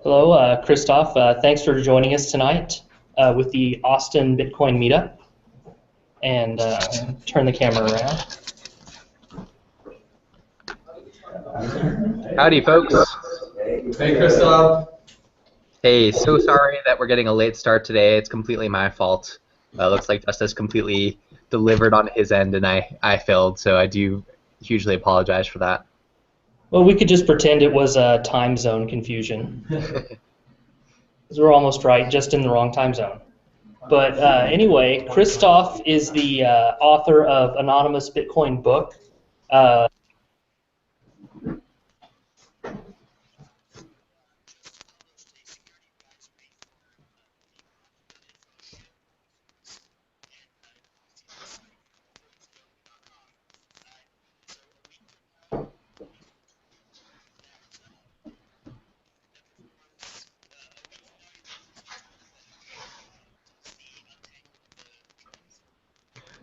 Hello, Kristov. Thanks for joining us tonight with the Austin Bitcoin Meetup. And turn the camera around. Howdy, folks. Hey, Kristov. Hey, so sorry that we're getting a late start today. It's completely my fault. Looks like Justice completely delivered on his end, and I failed, so I do hugely apologize for that. Well, we could just pretend it was a time zone confusion. Because we're almost right, just in the wrong time zone. But anyway, Kristov is the author of Anonymous Bitcoin book.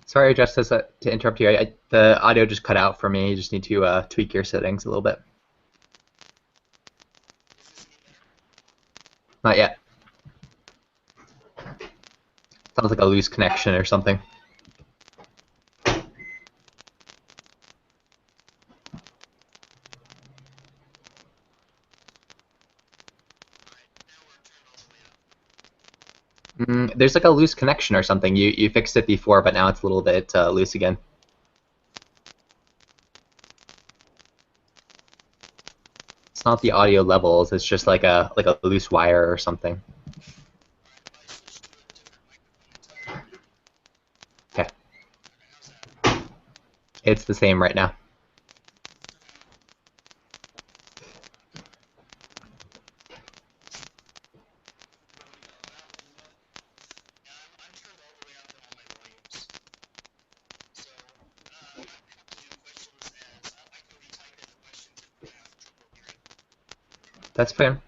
Sorry, Justice, to interrupt you. The audio just cut out for me. You just need to tweak your settings a little bit. Not yet. Sounds like a loose connection or something. There's like a loose connection or something. You fixed it before, but now it's a little bit loose again. It's not the audio levels. It's just like a loose wire or something. Okay. It's the same right now. That's fair.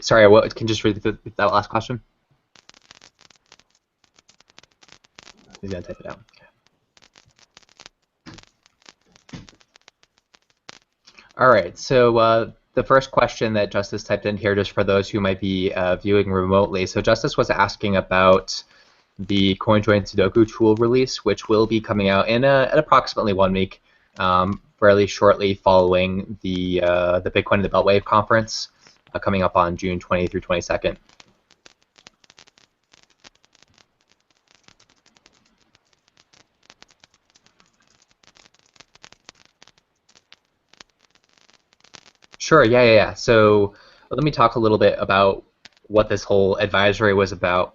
Sorry, what? Can you just read that last question? He's gonna type it out. Okay. All right. So the first question that Justice typed in here, just for those who might be viewing remotely. So Justice was asking about the CoinDo Sudoku Tool release, which will be coming out in approximately 1 week, fairly shortly following the Bitcoin and the Beltway conference, coming up on June 20 through 22nd. Sure, yeah. So let me talk a little bit about what this whole advisory was about.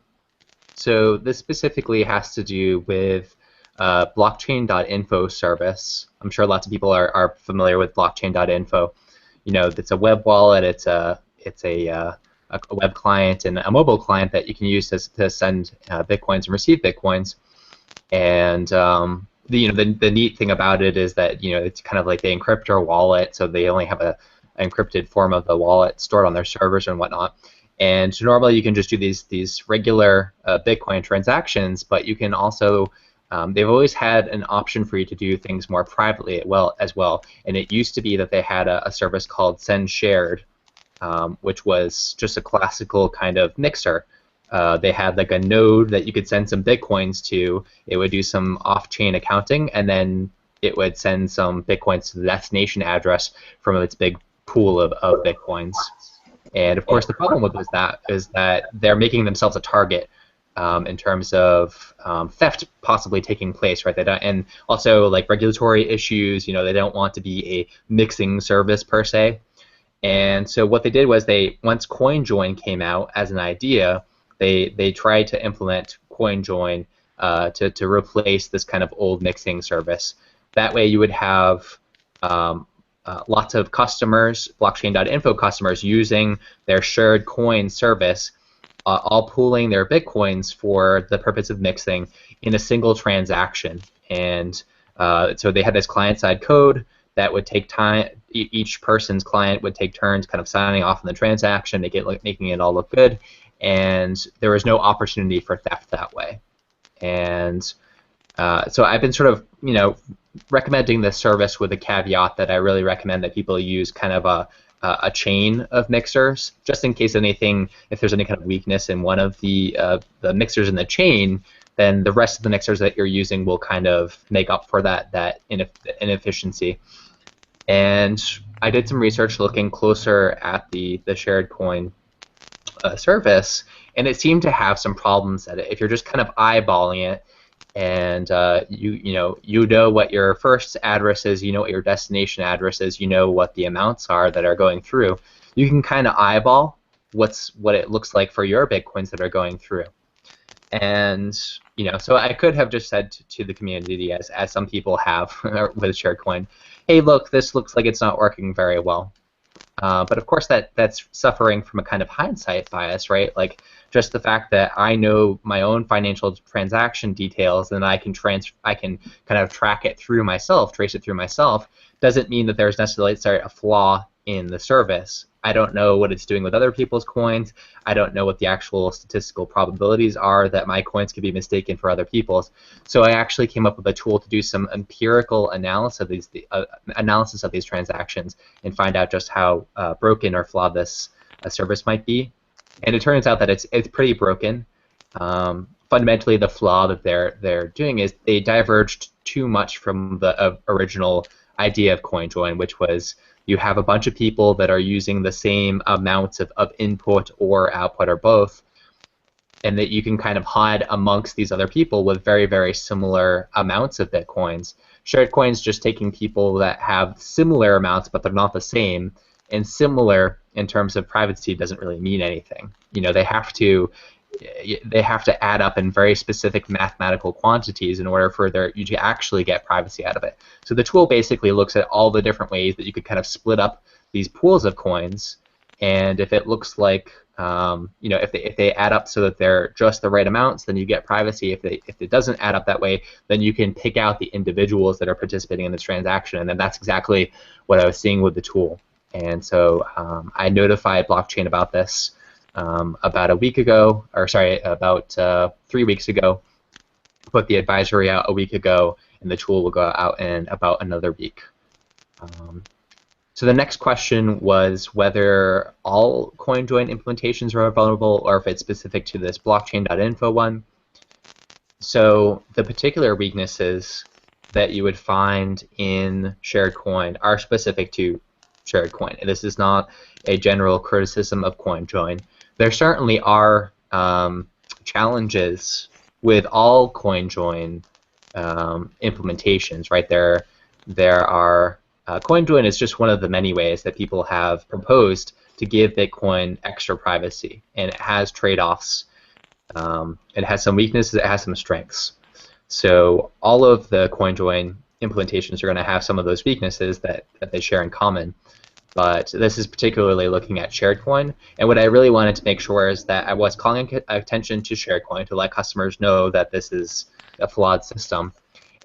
So this specifically has to do with blockchain.info service. I'm sure lots of people are familiar with blockchain.info. You know, it's a web wallet, it's a web client and a mobile client that you can use to send bitcoins and receive bitcoins. And the neat thing about it is that it's kind of like they encrypt your wallet, so they only have an encrypted form of the wallet stored on their servers and whatnot. And normally you can just do these regular Bitcoin transactions, but you can also they've always had an option for you to do things more privately as well. And it used to be that they had a service called Send Shared, which was just a classical kind of mixer. They had like a node that you could send some bitcoins to. It would do some off-chain accounting, and then it would send some bitcoins to the destination address from its big pool of bitcoins. And of course, the problem with is that they're making themselves a target in terms of theft possibly taking place, right? And also like regulatory issues. They don't want to be a mixing service per se. And so what they did was once CoinJoin came out as an idea, they tried to implement CoinJoin to replace this kind of old mixing service. That way you would have lots of customers, blockchain.info customers, using their shared coin service, all pooling their bitcoins for the purpose of mixing in a single transaction. And so they had this client-side code that would take time. Each person's client would take turns kind of signing off on the transaction, making it all look good, and there was no opportunity for theft that way. And so I've been sort of, recommending this service with a caveat that I really recommend that people use kind of a chain of mixers, just in case if there's any kind of weakness in one of the mixers in the chain, then the rest of the mixers that you're using will kind of make up for that inefficiency. And I did some research looking closer at the shared coin service, and it seemed to have some problems at it. If you're just kind of eyeballing it, and you know what your first address is, you know what your destination address is, you know what the amounts are that are going through, you can kind of eyeball what it looks like for your Bitcoins that are going through. And so I could have just said to the community, as some people have with SharedCoin, hey, look, this looks like it's not working very well. But of course, that's suffering from a kind of hindsight bias, right? Like just the fact that I know my own financial transaction details and I can kind of trace it through myself, doesn't mean that there's necessarily a flaw in the service. I don't know what it's doing with other people's coins. I don't know what the actual statistical probabilities are that my coins could be mistaken for other people's. So I actually came up with a tool to do some empirical analysis of these transactions and find out just how broken or flawed this service might be. And it turns out that it's pretty broken. Fundamentally, the flaw that they're doing is they diverged too much from the original idea of CoinJoin, which was you have a bunch of people that are using the same amounts of input or output or both, and that you can kind of hide amongst these other people with very, very similar amounts of Bitcoins. Shared coins just taking people that have similar amounts, but they're not the same, and similar in terms of privacy doesn't really mean anything. They have to add up in very specific mathematical quantities in order for you to actually get privacy out of it. So the tool basically looks at all the different ways that you could kind of split up these pools of coins, and if it looks like if they add up so that they're just the right amounts, then you get privacy. If it doesn't add up that way, then you can pick out the individuals that are participating in this transaction, and then that's exactly what I was seeing with the tool. And so I notified blockchain about this about 3 weeks ago. Put the advisory out a week ago, and the tool will go out in about another week. So the next question was whether all CoinJoin implementations are vulnerable or if it's specific to this blockchain.info one. So the particular weaknesses that you would find in SharedCoin are specific to SharedCoin. And this is not a general criticism of CoinJoin. There certainly are challenges with all CoinJoin implementations, right? There are CoinJoin is just one of the many ways that people have proposed to give Bitcoin extra privacy, and it has trade-offs. It has some weaknesses, it has some strengths. So all of the CoinJoin implementations are going to have some of those weaknesses that they share in common. But this is particularly looking at SharedCoin, and what I really wanted to make sure is that I was calling attention to SharedCoin to let customers know that this is a flawed system,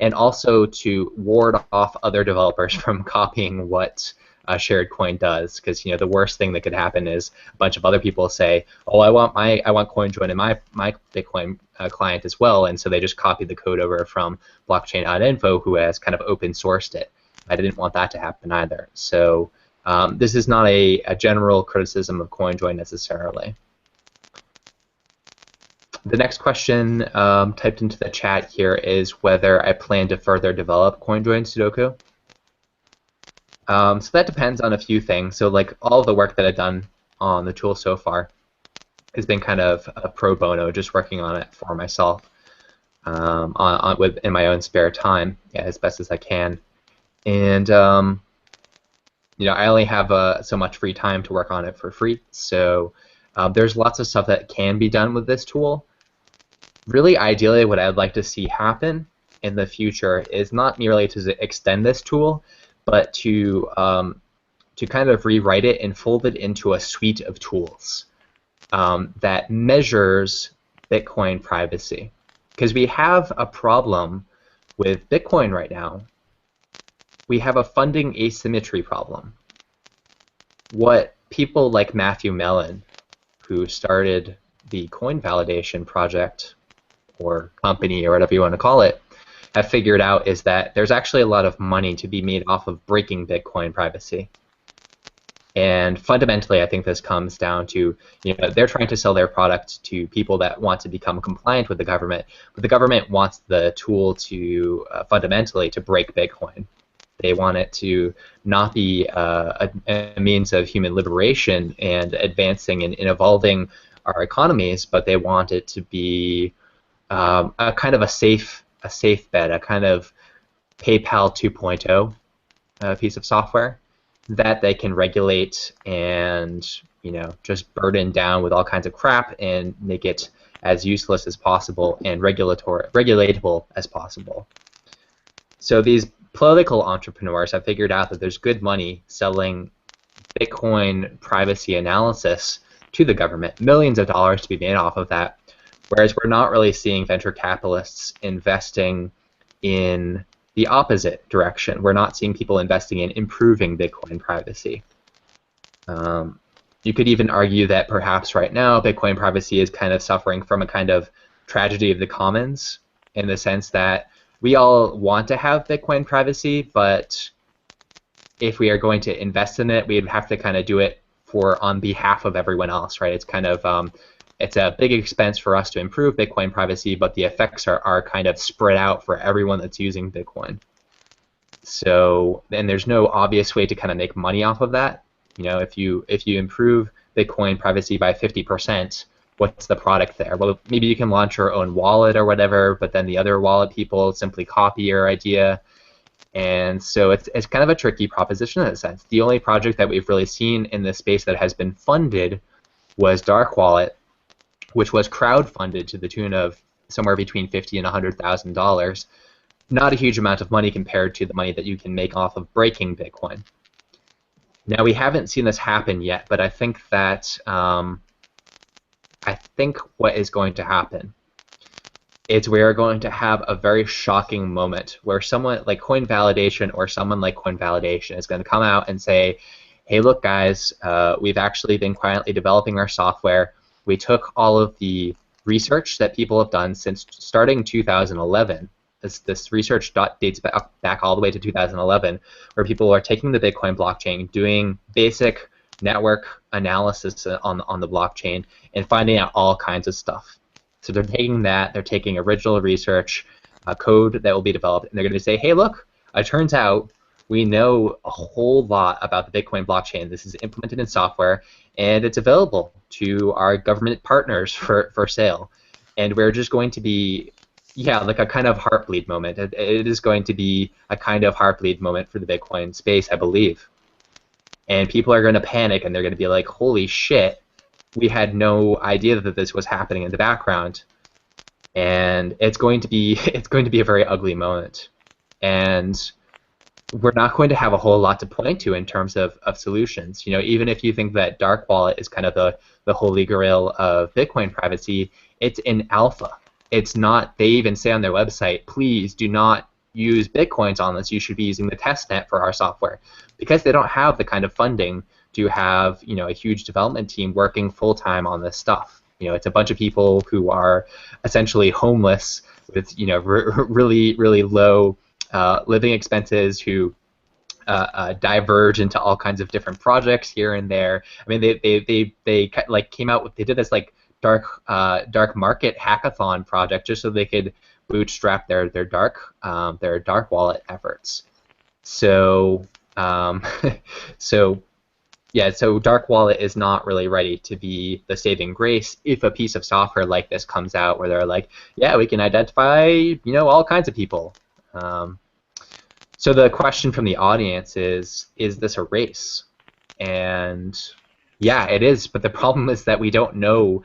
and also to ward off other developers from copying what SharedCoin does, because the worst thing that could happen is a bunch of other people say, "Oh, I want CoinJoin in my Bitcoin client as well," and so they just copy the code over from Blockchain.info, who has kind of open sourced it. I didn't want that to happen either. So this is not a general criticism of CoinJoin necessarily. The next question typed into the chat here is whether I plan to further develop CoinJoin Sudoku. So that depends on a few things. So like all the work that I've done on the tool so far has been kind of pro bono, just working on it for myself in my own spare time, as best as I can. And I only have so much free time to work on it for free. So there's lots of stuff that can be done with this tool. Really, ideally, what I'd like to see happen in the future is not merely to extend this tool, but to kind of rewrite it and fold it into a suite of tools that measures Bitcoin privacy. Because we have a problem with Bitcoin right now. We have a funding asymmetry problem. What people like Matthew Mellon, who started the coin validation project or company or whatever you want to call it have figured out is that there's actually a lot of money to be made off of breaking Bitcoin privacy. And fundamentally, I think this comes down to, they're trying to sell their product to people that want to become compliant with the government, but the government wants the tool to fundamentally to break Bitcoin. They want it to not be a means of human liberation and advancing and evolving our economies, but they want it to be a kind of a safe bet, a kind of PayPal 2.0 piece of software that they can regulate and just burden down with all kinds of crap and make it as useless as possible and regulatable as possible. So these political entrepreneurs have figured out that there's good money selling Bitcoin privacy analysis to the government, millions of dollars to be made off of that, whereas we're not really seeing venture capitalists investing in the opposite direction. We're not seeing people investing in improving Bitcoin privacy. You could even argue that perhaps right now Bitcoin privacy is kind of suffering from a kind of tragedy of the commons, in the sense that we all want to have Bitcoin privacy, but if we are going to invest in it, we'd have to kind of do it on behalf of everyone else, right? It's kind of it's a big expense for us to improve Bitcoin privacy, but the effects are kind of spread out for everyone that's using Bitcoin. So, and there's no obvious way to kind of make money off of that. If you improve Bitcoin privacy by 50%, what's the product there? Well, maybe you can launch your own wallet or whatever, but then the other wallet people simply copy your idea. And so it's kind of a tricky proposition in a sense. The only project that we've really seen in this space that has been funded was Dark Wallet, which was crowdfunded to the tune of somewhere between $50,000 and $100,000. Not a huge amount of money compared to the money that you can make off of breaking Bitcoin. Now, we haven't seen this happen yet, but I think that what is going to happen is we are going to have a very shocking moment where someone like Coin Validation or someone like Coin Validation is going to come out and say, hey, look, guys, we've actually been quietly developing our software. We took all of the research that people have done since starting 2011. This research dates back all the way to 2011, where people are taking the Bitcoin blockchain, doing basic network analysis on the blockchain, and finding out all kinds of stuff. So they're taking that, they're taking original research, code that will be developed, and they're going to say, hey, look, it turns out we know a whole lot about the Bitcoin blockchain. This is implemented in software, and it's available to our government partners for sale. And we're just going to be, like a kind of Heartbleed moment. It is going to be a kind of Heartbleed moment for the Bitcoin space, I believe. And people are going to panic, and they're going to be like, holy shit, we had no idea that this was happening in the background. And it's going to be a very ugly moment. And we're not going to have a whole lot to point to in terms of solutions. Even if you think that Dark Wallet is kind of the holy grail of Bitcoin privacy, it's in alpha. It's not, they even say on their website, please do not use Bitcoins on this. You should be using the testnet for our software, because they don't have the kind of funding to have a huge development team working full-time on this stuff. It's a bunch of people who are essentially homeless with really, really low living expenses, who diverge into all kinds of different projects here and there. I mean, they like came out with, they did this like dark market hackathon project just so they could bootstrap their dark wallet efforts. So so Dark Wallet is not really ready to be the saving grace if a piece of software like this comes out where they're like, yeah, we can identify all kinds of people. So the question from the audience is this a race? And yeah, it is, but the problem is that we don't know,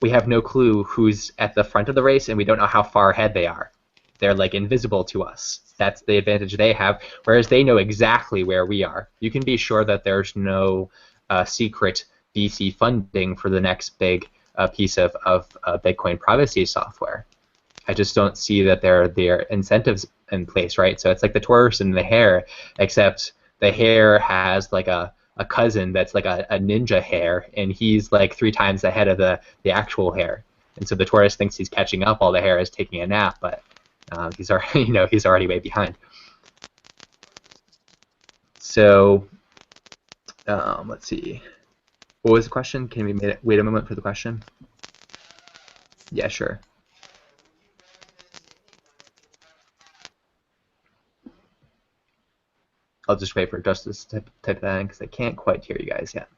we have no clue who's at the front of the race, and we don't know how far ahead they are. They're like invisible to us. That's the advantage they have, whereas they know exactly where we are. You can be sure that there's no secret VC funding for the next big piece of Bitcoin privacy software. I just don't see that there are incentives in place, right? So it's like the tortoise and the hare, except the hare has like a cousin that's like a ninja hare, and he's like 3 times ahead of the actual hare. and so the tortoise thinks he's catching up while the hare is taking a nap, but he's already, he's already way behind. So let's see. What was the question? Can we wait a moment for the question? Yeah, sure. I'll just wait for Justice to type that in because I can't quite hear you guys yet.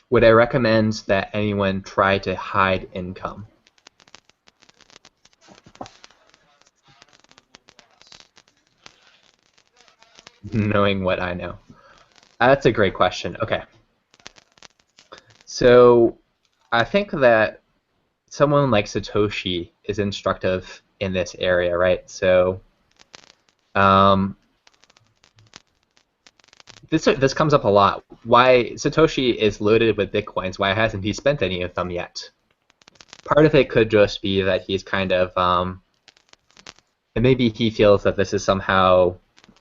Would I recommend that anyone try to hide income? Knowing what I know. That's a great question. Okay. So I think that someone like Satoshi is instructive in this area, right? So this comes up a lot. Why Satoshi is loaded with Bitcoins, why hasn't he spent any of them yet? Part of it could just be that he's kind of, and maybe he feels that this is somehow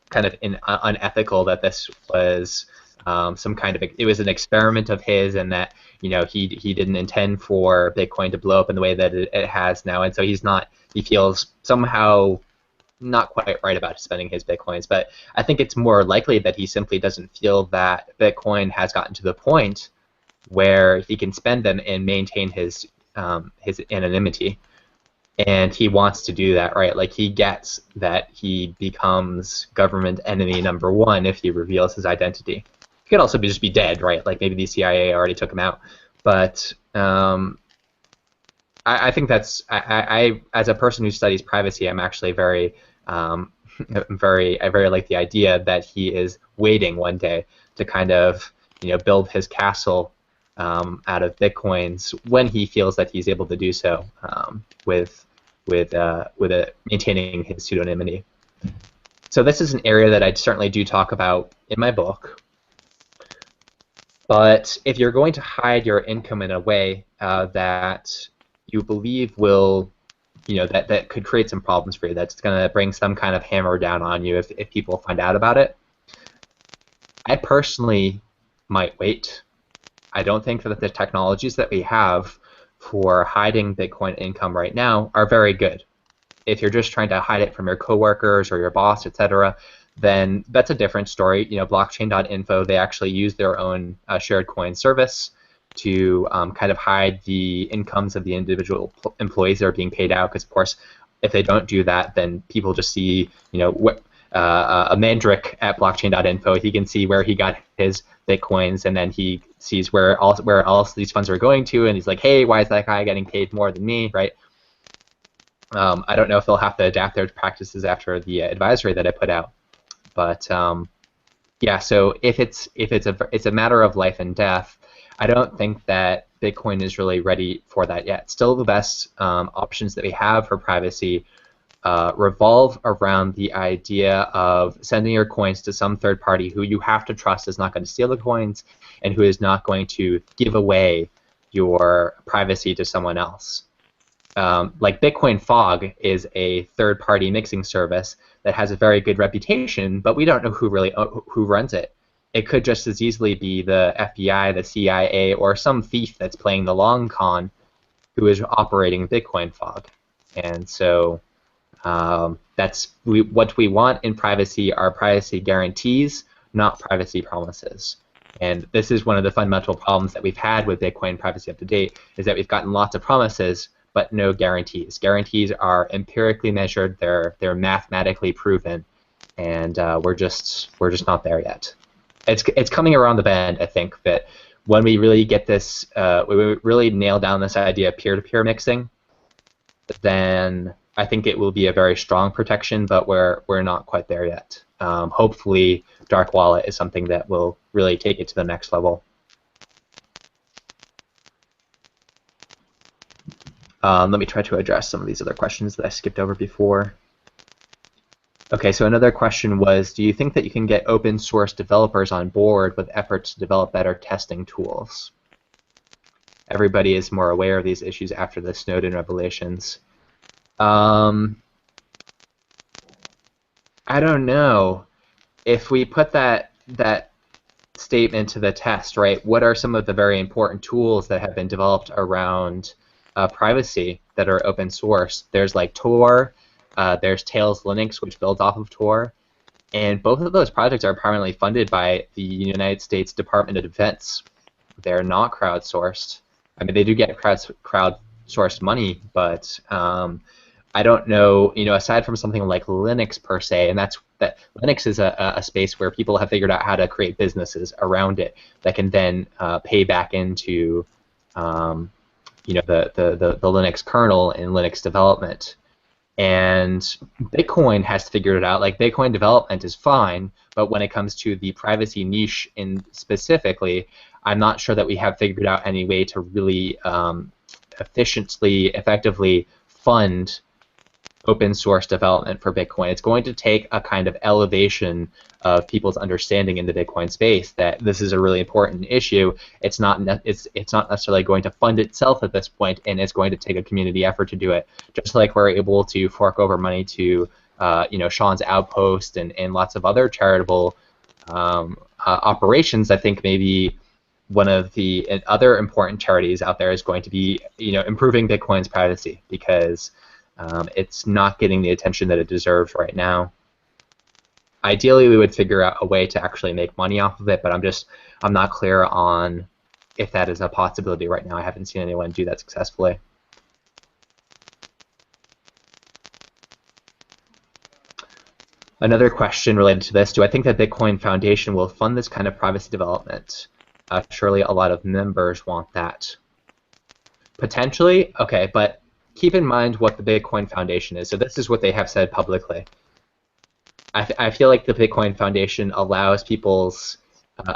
kind of unethical, that this was some kind of, it was an experiment of his, and that he didn't intend for Bitcoin to blow up in the way that it has now, and so he feels somehow not quite right about spending his Bitcoins. But I think it's more likely that he simply doesn't feel that Bitcoin has gotten to the point where he can spend them and maintain his anonymity. And he wants to do that, right? Like, he gets that he becomes government enemy #1 if he reveals his identity. He could also just be dead, right? Like, maybe the CIA already took him out. But I think that's, I as a person who studies privacy, I'm actually very, I very like the idea that he is waiting one day to kind of, build his castle out of Bitcoins when he feels that he's able to do so with maintaining his pseudonymity. So this is an area that I certainly do talk about in my book. But if you're going to hide your income in a way that you believe will, that could create some problems for you, that's going to bring some kind of hammer down on you if people find out about it, I personally might wait. I don't think that the technologies that we have for hiding Bitcoin income right now are very good. If you're just trying to hide it from your coworkers or your boss, etc., then that's a different story. Blockchain.info, they actually use their own shared coin service to kind of hide the incomes of the individual employees that are being paid out. Because of course, if they don't do that, then people just see, a Mandrick at blockchain.info. He can see where he got his Bitcoins, and then he sees where else these funds are going to, and he's like, hey, why is that guy getting paid more than me, right? I don't know if they'll have to adapt their practices after the advisory that I put out, but yeah. So if it's a matter of life and death, I don't think that Bitcoin is really ready for that yet. Still, the best options that we have for privacy revolve around the idea of sending your coins to some third party who you have to trust is not going to steal the coins and who is not going to give away your privacy to someone else. Like Bitcoin Fog is a third-party mixing service that has a very good reputation, but we don't know who runs it. It could just as easily be the FBI, the CIA, or some thief that's playing the long con who is operating Bitcoin Fog. And so what we want in privacy are privacy guarantees, not privacy promises. And this is one of the fundamental problems that we've had with Bitcoin privacy up to date, is that we've gotten lots of promises but no guarantees. Guarantees are empirically measured, they're mathematically proven, and we're just not there yet. It's coming around the bend, I think, that when we really get this, we really nail down this idea of peer-to-peer mixing, then I think it will be a very strong protection, but we're not quite there yet. Hopefully, Dark Wallet is something that will really take it to the next level. Let me try to address some of these other questions that I skipped over before. Okay, so another question was, do you think that you can get open source developers on board with efforts to develop better testing tools? Everybody is more aware of these issues after the Snowden revelations. I don't know. if we put that statement to the test, right, what are some of the very important tools that have been developed around privacy that are open source? There's like Tor, there's Tails Linux, which builds off of Tor, and both of those projects are primarily funded by the United States Department of Defense. They're not crowdsourced. I mean, they do get crowdsourced money, but I don't know, aside from something like Linux per se, and that Linux is a space where people have figured out how to create businesses around it that can then pay back into, the Linux kernel and Linux development. And Bitcoin has figured it out. Like, Bitcoin development is fine, but when it comes to the privacy niche in specifically, I'm not sure that we have figured out any way to really effectively fund open source development for Bitcoin. It's going to take a kind of elevation of people's understanding in the Bitcoin space that this is a really important issue. It's not necessarily going to fund itself at this point, and it's going to take a community effort to do it. Just like we're able to fork over money to Sean's Outpost and lots of other charitable operations, I think maybe one of the other important charities out there is going to be improving Bitcoin's privacy, because it's not getting the attention that it deserves right now. Ideally, we would figure out a way to actually make money off of it, but I'm not clear on if that is a possibility right now. I haven't seen anyone do that successfully. Another question related to this: do I think that Bitcoin Foundation will fund this kind of privacy development? Surely a lot of members want that. Potentially, okay, but keep in mind what the Bitcoin Foundation is. So this is what they have said publicly. I feel like the Bitcoin Foundation allows people's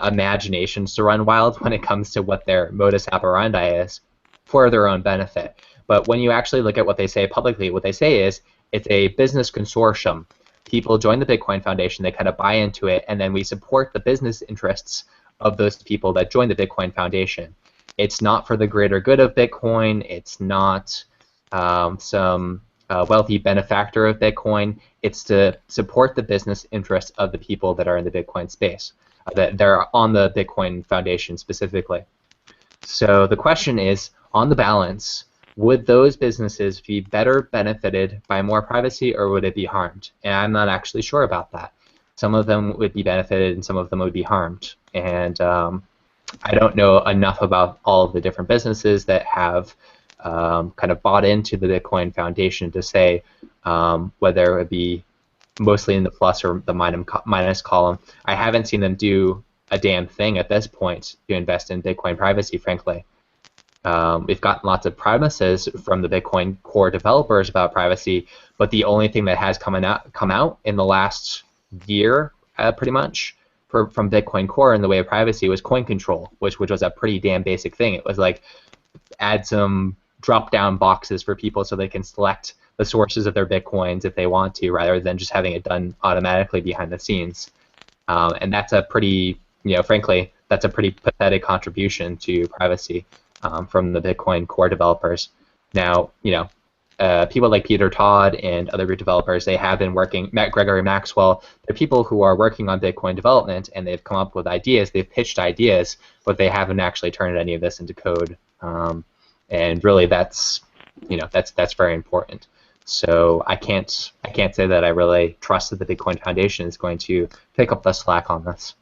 imaginations to run wild when it comes to what their modus operandi is for their own benefit. But when you actually look at what they say publicly, what they say is it's a business consortium. People join the Bitcoin Foundation, they kind of buy into it, and then we support the business interests of those people that join the Bitcoin Foundation. It's not for the greater good of Bitcoin. It's not some wealthy benefactor of Bitcoin. It's to support the business interests of the people that are in the Bitcoin space, that they're on the Bitcoin Foundation specifically. So the question is, on the balance, would those businesses be better benefited by more privacy, or would it be harmed? And I'm not actually sure about that. Some of them would be benefited and some of them would be harmed. And I don't know enough about all of the different businesses that have kind of bought into the Bitcoin Foundation to say whether it would be mostly in the plus or the minus column. I haven't seen them do a damn thing at this point to invest in Bitcoin privacy, frankly. We've gotten lots of promises from the Bitcoin core developers about privacy, but the only thing that has come out in the last year, pretty much, from Bitcoin core in the way of privacy was coin control, which was a pretty damn basic thing. It was like add some drop-down boxes for people so they can select the sources of their Bitcoins if they want to, rather than just having it done automatically behind the scenes. And that's a pretty, frankly, that's a pretty pathetic contribution to privacy from the Bitcoin core developers. Now, people like Peter Todd and other developers, they have been working, Gregory Maxwell, they're people who are working on Bitcoin development, and they've come up with ideas, they've pitched ideas, but they haven't actually turned any of this into code. And really, that's very important. So I can't say that I really trust that the Bitcoin Foundation is going to pick up the slack on this.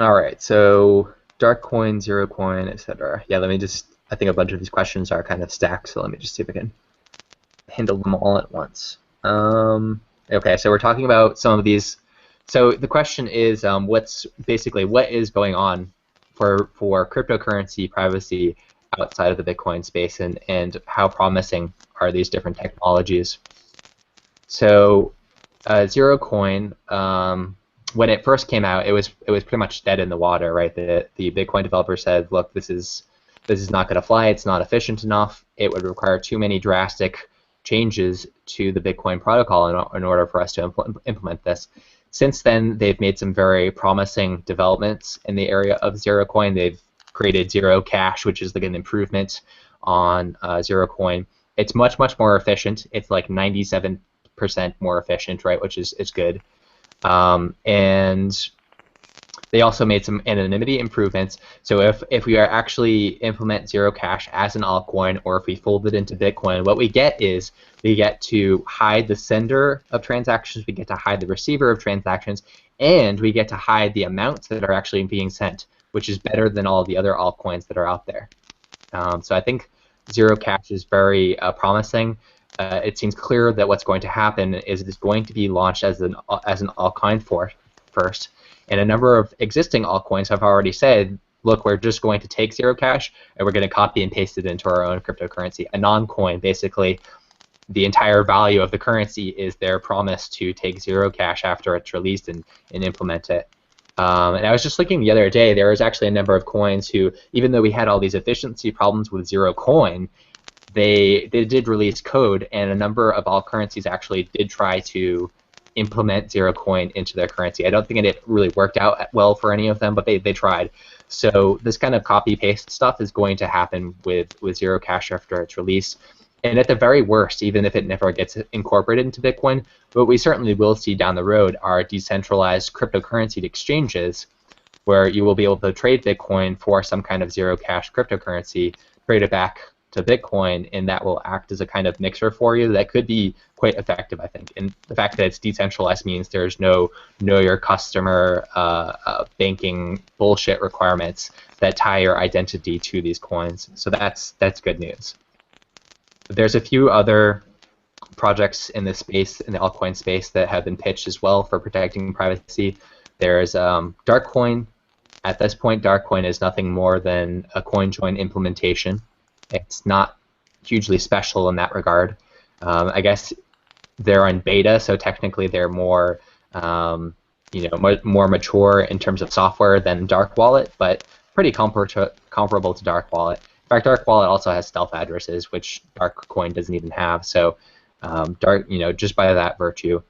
All right, so Darkcoin, Zerocoin, etc. Yeah, I think a bunch of these questions are kind of stacked, so let me just see if I can handle them all at once. Okay, so we're talking about some of these. So the question is, what is going on for cryptocurrency privacy outside of the Bitcoin space, and how promising are these different technologies? So Zerocoin, when it first came out, it was pretty much dead in the water, right? The Bitcoin developer said, look, this is not going to fly. It's not efficient enough. It would require too many drastic changes to the Bitcoin protocol in order for us to implement this. Since then, they've made some very promising developments in the area of Zerocoin. They've created Zero Cash, which is like an improvement on Zerocoin. It's much more efficient. It's like 97% more efficient, right? Which is good. And they also made some anonymity improvements. So if we are actually implement Zero Cash as an altcoin, or if we fold it into Bitcoin, what we get is we get to hide the sender of transactions, we get to hide the receiver of transactions, and we get to hide the amounts that are actually being sent, which is better than all the other altcoins that are out there. So I think Zero Cash is very promising. It seems clear that what's going to happen is it is going to be launched as an altcoin first. And a number of existing altcoins have already said, look, we're just going to take Zero Cash and we're going to copy and paste it into our own cryptocurrency. A non-coin, basically, the entire value of the currency is their promise to take Zero Cash after it's released and implement it. And I was just looking the other day, there was actually a number of coins who, even though we had all these efficiency problems with Zerocoin, they did release code, and a number of altcurrencies actually did try to implement Zerocoin into their currency. I don't think it really worked out well for any of them, but they tried. So this kind of copy-paste stuff is going to happen with Zero Cash after it's released. And at the very worst, even if it never gets incorporated into Bitcoin, what we certainly will see down the road are decentralized cryptocurrency exchanges where you will be able to trade Bitcoin for some kind of Zero Cash cryptocurrency, trade it back to Bitcoin, and that will act as a kind of mixer for you that could be quite effective, I think. And the fact that it's decentralized means there's no know your customer banking bullshit requirements that tie your identity to these coins. So that's good news. There's a few other projects in this space, in the altcoin space, that have been pitched as well for protecting privacy. There's Darkcoin. At this point, Darkcoin is nothing more than a CoinJoin implementation. It's not hugely special in that regard. I guess they're in beta, so technically they're more, more mature in terms of software than Dark Wallet, but pretty comparable to Dark Wallet. In fact, Dark Wallet also has stealth addresses, which Darkcoin doesn't even have. So, just by that virtue,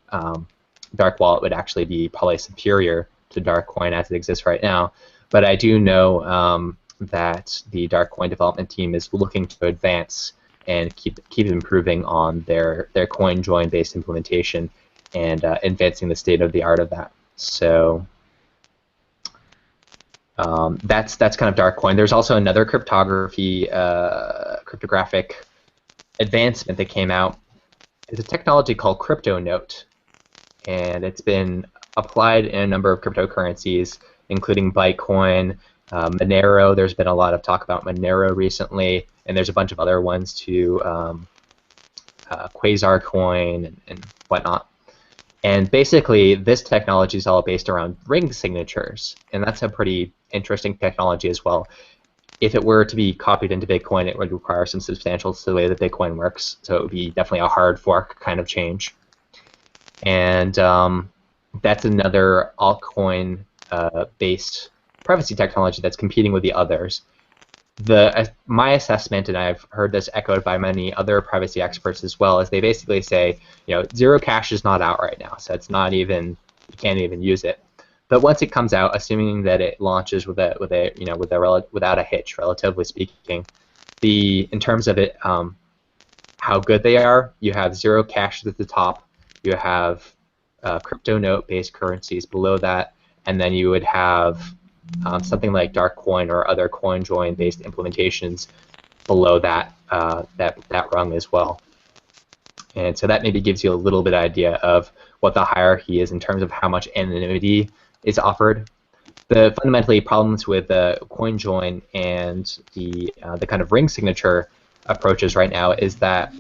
Dark Wallet would actually be probably superior to Darkcoin as it exists right now. But I do know that the Darkcoin development team is looking to advance and keep improving on their CoinJoin based implementation and advancing the state of the art of that. So that's kind of Darkcoin. There's also another cryptographic advancement that came out. It's a technology called CryptoNote, and it's been applied in a number of cryptocurrencies, including Bitcoin, Monero. There's been a lot of talk about Monero recently, and there's a bunch of other ones too, Quasar Coin and whatnot. And basically, this technology is all based around ring signatures, and that's a pretty interesting technology as well. If it were to be copied into Bitcoin, it would require some substantial to the way that Bitcoin works, so it would be definitely a hard fork kind of change. And that's another altcoin-based privacy technology that's competing with the others. My assessment, and I've heard this echoed by many other privacy experts as well, is they basically say, Zero Cash is not out right now, so it's not even, you can't even use it. But once it comes out, assuming that it launches without a hitch, relatively speaking, in terms of it, how good they are, you have Zero Cash at the top, you have CryptoNote-based currencies below that, and then you would have something like Darkcoin or other CoinJoin-based implementations below that rung as well. And so that maybe gives you a little bit idea of what the hierarchy is in terms of how much anonymity is offered. The fundamentally problems with CoinJoin and the kind of ring signature approaches right now is that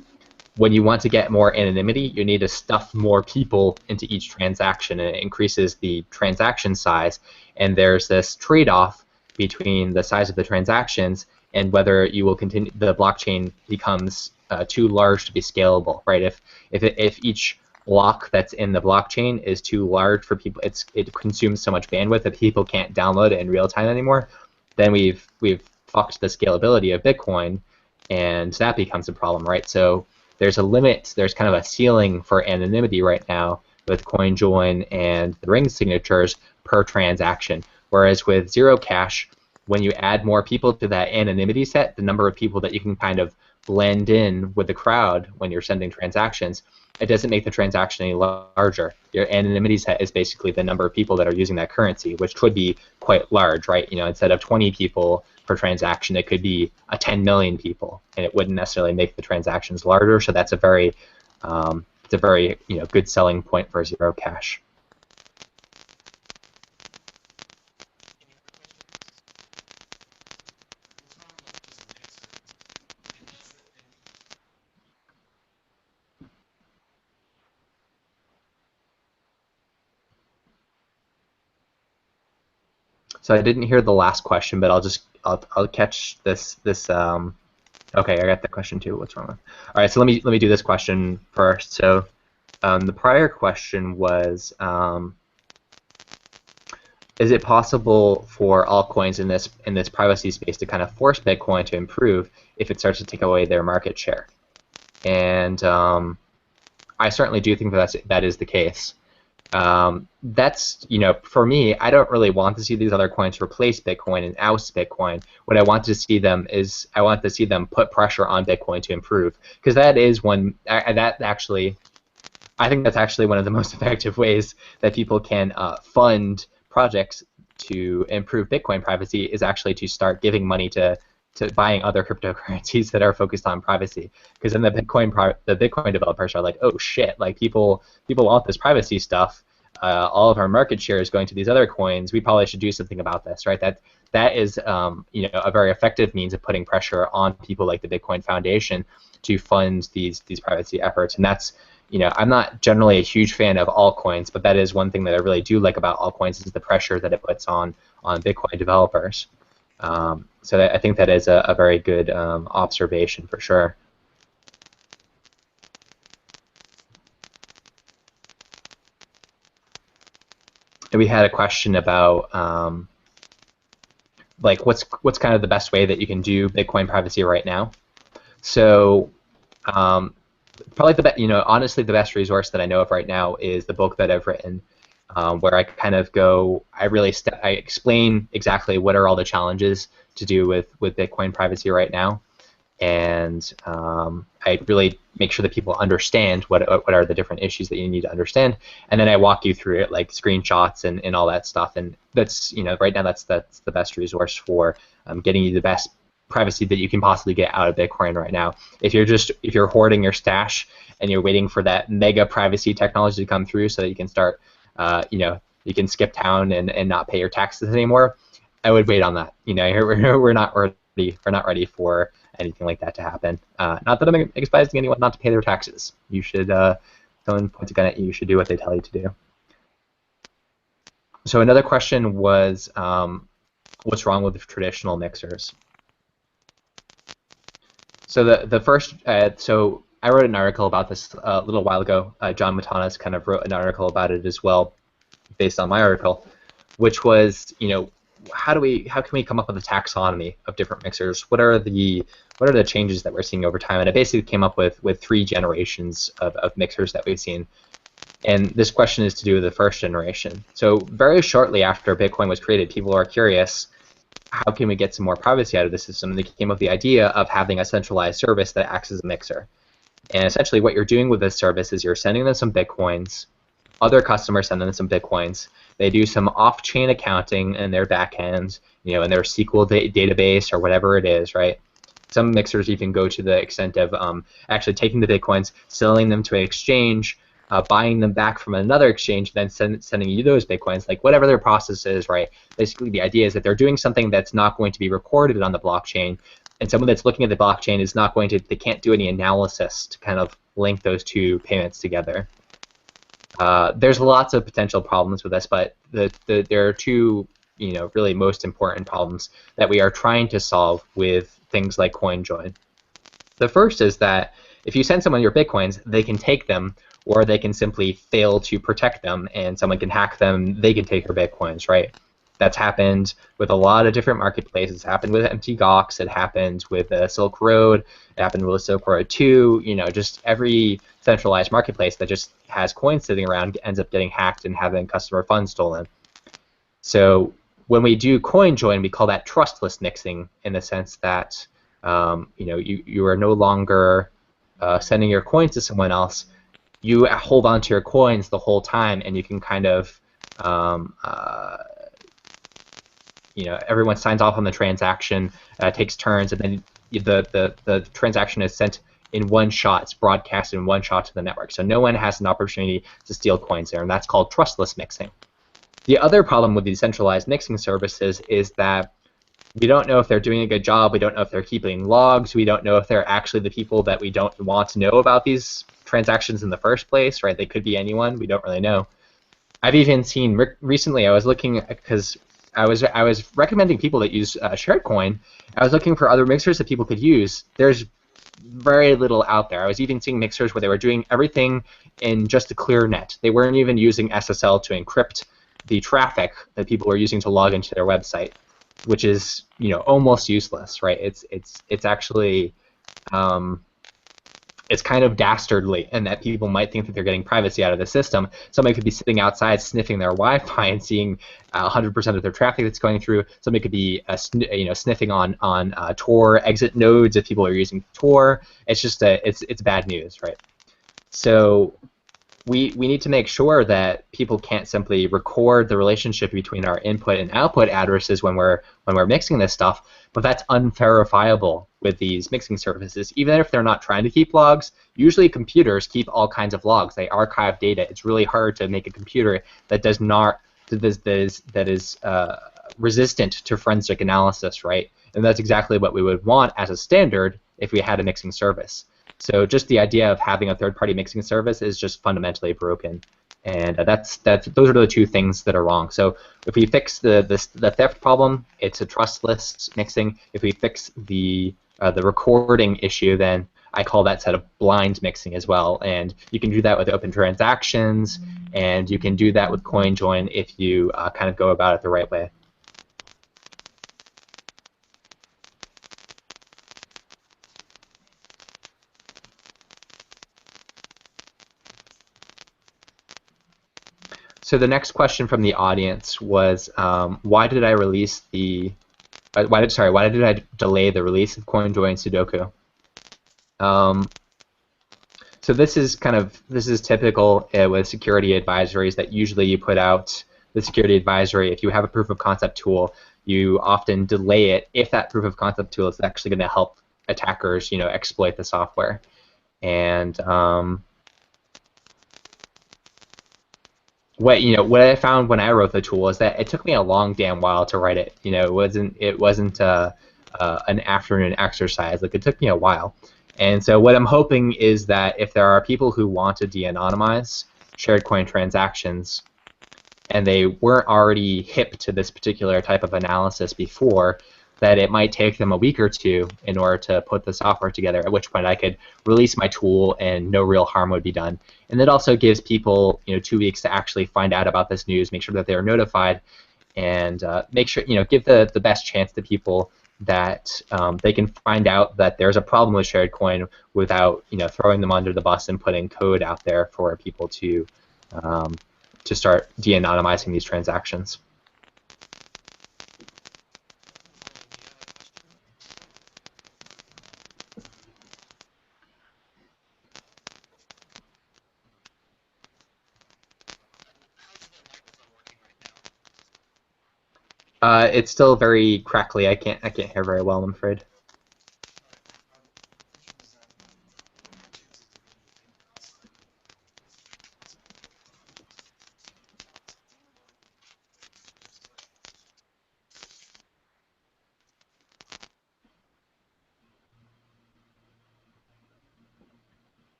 when you want to get more anonymity, you need to stuff more people into each transaction, and it increases the transaction size. And there's this trade-off between the size of the transactions and whether you will continue, the blockchain becomes too large to be scalable, right? If each block that's in the blockchain is too large for people, it consumes so much bandwidth that people can't download it in real time anymore, then we've fucked the scalability of Bitcoin, and that becomes a problem, right? So there's a limit, there's kind of a ceiling for anonymity right now with CoinJoin and the ring signatures per transaction. Whereas with Zero Cash, when you add more people to that anonymity set, the number of people that you can kind of blend in with the crowd when you're sending transactions, it doesn't make the transaction any larger. Your anonymity set is basically the number of people that are using that currency, which could be quite large, right? You know, instead of 20 people per transaction, it could be 10 million people, and it wouldn't necessarily make the transactions larger. So that's a very, good selling point for Zero Cash. So I didn't hear the last question, but I'll catch this. Okay, I got the question too. What's wrong with? All right, so let me do this question first. So the prior question was, is it possible for altcoins in this privacy space to kind of force Bitcoin to improve if it starts to take away their market share? And I certainly do think that is the case. That's, for me, I don't really want to see these other coins replace Bitcoin and oust Bitcoin. What I want to see them is, I want to see them put pressure on Bitcoin to improve, because that is I think that's actually one of the most effective ways that people can fund projects to improve Bitcoin privacy, is actually to start giving money to buying other cryptocurrencies that are focused on privacy. Because then the Bitcoin developers are like, oh shit, like people want this privacy stuff. All of our market share is going to these other coins. We probably should do something about this, right? That is a very effective means of putting pressure on people like the Bitcoin Foundation to fund these privacy efforts. And that's, I'm not generally a huge fan of altcoins, but that is one thing that I really do like about altcoins, is the pressure that it puts on Bitcoin developers. So I think that is a very good observation for sure. And we had a question about like what's kind of the best way that you can do Bitcoin privacy right now. So probably honestly the best resource that I know of right now is the book that I've written, where I kind of I explain exactly what are all the challenges to do with Bitcoin privacy right now, and I really make sure that people understand what are the different issues that you need to understand, and then I walk you through it, like screenshots and all that stuff, and that's right now that's the best resource for getting you the best privacy that you can possibly get out of Bitcoin right now. If you're hoarding your stash and you're waiting for that mega privacy technology to come through so that you can start you can skip town and not pay your taxes anymore, I would wait on that. We're not ready for anything like that to happen. Not that I'm advising anyone not to pay their taxes. You should, someone points a gun at you, you should do what they tell you to do. So another question was, what's wrong with traditional mixers? So the first, so I wrote an article about this a little while ago. John Matanas kind of wrote an article about it as well, based on my article, which was, how can we come up with a taxonomy of different mixers? What are the changes that we're seeing over time? And I basically came up with 3 generations of mixers that we've seen. And this question is to do with the first generation. So very shortly after Bitcoin was created, people are curious, how can we get some more privacy out of the system? And they came up with the idea of having a centralized service that acts as a mixer. And essentially what you're doing with this service is you're sending them some Bitcoins, other customers send them some Bitcoins, they do some off-chain accounting in their backend, in their SQL database or whatever it is, right? Some mixers even go to the extent of actually taking the Bitcoins, selling them to an exchange, buying them back from another exchange, then sending you those Bitcoins, like whatever their process is, right? Basically, the idea is that they're doing something that's not going to be recorded on the blockchain, and someone that's looking at the blockchain is not going to, they can't do any analysis to kind of link those 2 payments together. There's lots of potential problems with this, but there are 2, really most important problems that we are trying to solve with things like CoinJoin. The first is that if you send someone your Bitcoins, they can take them, or they can simply fail to protect them, and someone can hack them, they can take your Bitcoins, right? That's happened with a lot of different marketplaces. It happened with MTGOX. It happened with Silk Road. It happened with Silk Road 2. You know, just every centralized marketplace that just has coins sitting around ends up getting hacked and having customer funds stolen. So when we do coin join, we call that trustless mixing, in the sense that you know, you are no longer sending your coins to someone else. You hold on to your coins the whole time, and you can kind of you know, everyone signs off on the transaction, takes turns, and then the transaction is sent in one shot. It's broadcast in one shot to the network. So no one has an opportunity to steal coins there, and that's called trustless mixing. The other problem with these centralized mixing services is that we don't know if they're doing a good job. We don't know if they're keeping logs. We don't know if they're actually the people that we don't want to know about these transactions in the first place, right? They could be anyone. We don't really know. I've even seen recently, I was looking, because I was recommending people that use SharedCoin. I was looking for other mixers that people could use. There's very little out there. I was even seeing mixers where they were doing everything in just a clear net. They weren't even using SSL to encrypt the traffic that people were using to log into their website, which is, you know, almost useless, right? It's actually it's kind of dastardly in that people might think that they're getting privacy out of the system. Somebody could be sitting outside sniffing their Wi-Fi and seeing 100% of their traffic that's going through. Somebody could be you know, sniffing on Tor exit nodes if people are using Tor. It's just it's bad news, right? So we need to make sure that people can't simply record the relationship between our input and output addresses when we're mixing this stuff, but that's unverifiable with these mixing services. Even if they're not trying to keep logs, usually computers keep all kinds of logs. They archive data. It's really hard to make a computer that does not that is resistant to forensic analysis, right? And that's exactly what we would want as a standard if we had a mixing service. So just the idea of having a third-party mixing service is just fundamentally broken, and those are the two things that are wrong. So if we fix the theft problem, it's a trustless mixing. If we fix the recording issue, then I call that set of blind mixing as well. And you can do that with open transactions, and you can do that with CoinJoin if you kind of go about it the right way. So the next question from the audience was, why did I release the, why did I delay the release of CoinDo Sudoku? So this is typical with security advisories, that usually you put out the security advisory. If you have a proof of concept tool, you often delay it if that proof of concept tool is actually going to help attackers, you know, exploit the software. And what I found when I wrote the tool is that it took me a long damn while to write it. You know, it wasn't an afternoon exercise. Like, it took me a while. And so what I'm hoping is that if there are people who want to de-anonymize shared coin transactions, and they weren't already hip to this particular type of analysis before, that it might take them a week or two in order to put the software together, at which point I could release my tool and no real harm would be done. And it also gives people, you know, 2 weeks to actually find out about this news, make sure that they are notified, and make sure, you know, give the best chance to people that they can find out that there's a problem with shared coin without, you know, throwing them under the bus and putting code out there for people to start de-anonymizing these transactions. It's still very crackly. I can't hear very well, I'm afraid.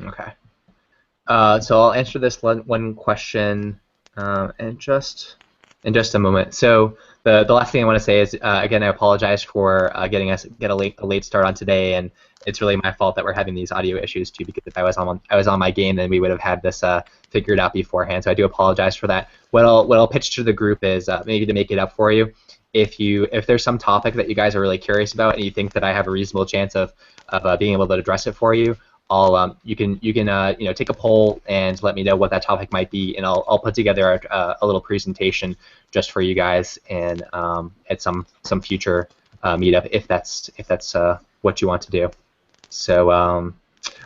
Okay. So I'll answer this one question and just in just a moment. So the last thing I want to say is again, I apologize for getting a late start on today, and it's really my fault that we're having these audio issues too, because if I was on my game, then we would have had this figured out beforehand. So I do apologize for that. What I'll pitch to the group is maybe to make it up for you. If there's some topic that you guys are really curious about and you think that I have a reasonable chance of being able to address it for you, you can take a poll and let me know what that topic might be, and I'll put together a little presentation just for you guys and at some future meetup if that's what you want to do. So all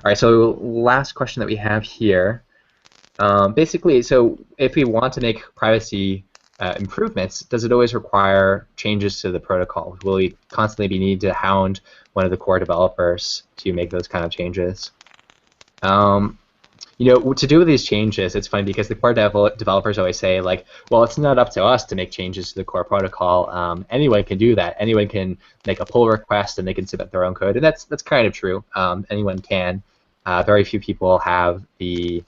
right. So last question that we have here. Basically, so if we want to make privacy improvements, does it always require changes to the protocol? Will we constantly need to hound one of the core developers to make those kind of changes? To do these changes, it's funny because the core developers always say, like, well, it's not up to us to make changes to the core protocol. Anyone can do that. Anyone can make a pull request and they can submit their own code, and that's kind of true. Anyone can. Very few people have the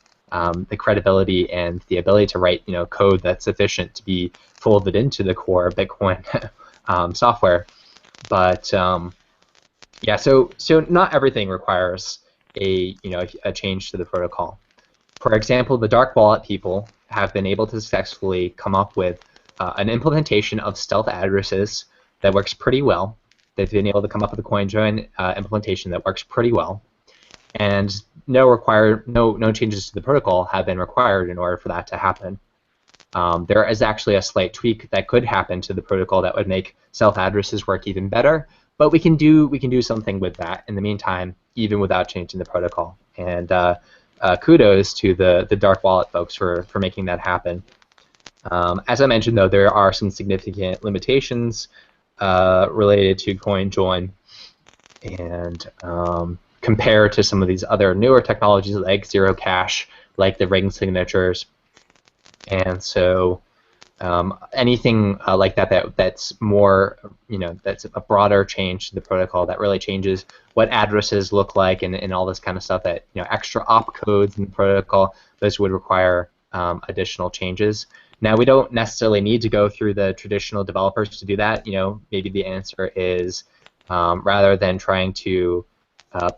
credibility and the ability to write code that's sufficient to be folded into the core Bitcoin software. But yeah, so not everything requires a change to the protocol. For example, the dark wallet people have been able to successfully come up with an implementation of stealth addresses that works pretty well. They've been able to come up with a CoinJoin implementation that works pretty well, and no changes to the protocol have been required in order for that to happen. There is actually a slight tweak that could happen to the protocol that would make stealth addresses work even better, but we can do something with that in the meantime, even without changing the protocol. And kudos to the dark wallet folks for making that happen. As I mentioned, though, there are some significant limitations related to CoinJoin, and compared to some of these other newer technologies like zero cash, like the ring signatures. And so anything like that's more, that's a broader change to the protocol that really changes what addresses look like and all this kind of stuff, that extra opcodes in the protocol, those would require additional changes. Now, we don't necessarily need to go through the traditional developers to do that. Maybe the answer is rather than trying to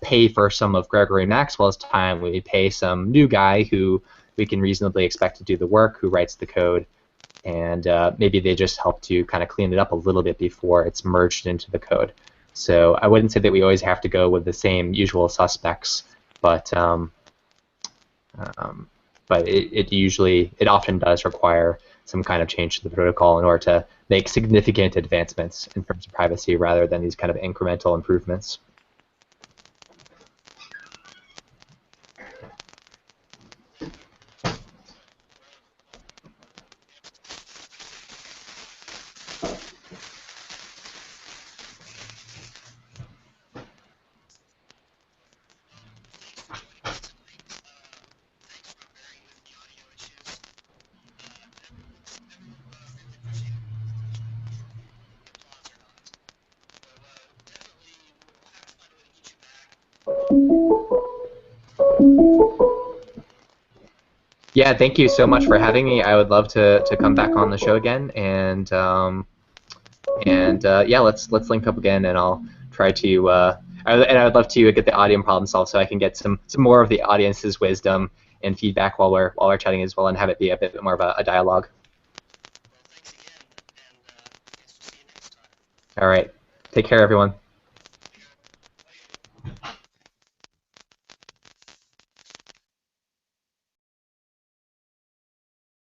pay for some of Gregory Maxwell's time, we pay some new guy who we can reasonably expect to do the work, who writes the code, and maybe they just help to kind of clean it up a little bit before it's merged into the code. So I wouldn't say that we always have to go with the same usual suspects, but it often does require some kind of change to the protocol in order to make significant advancements in terms of privacy rather than these kind of incremental improvements. Yeah, thank you so much for having me. I would love to come back on the show again, and yeah, let's link up again, and I'll try to and I would love to get the audio problem solved so I can get some more of the audience's wisdom and feedback while we're chatting as well, and have it be a bit more of a dialogue. All right, take care, everyone.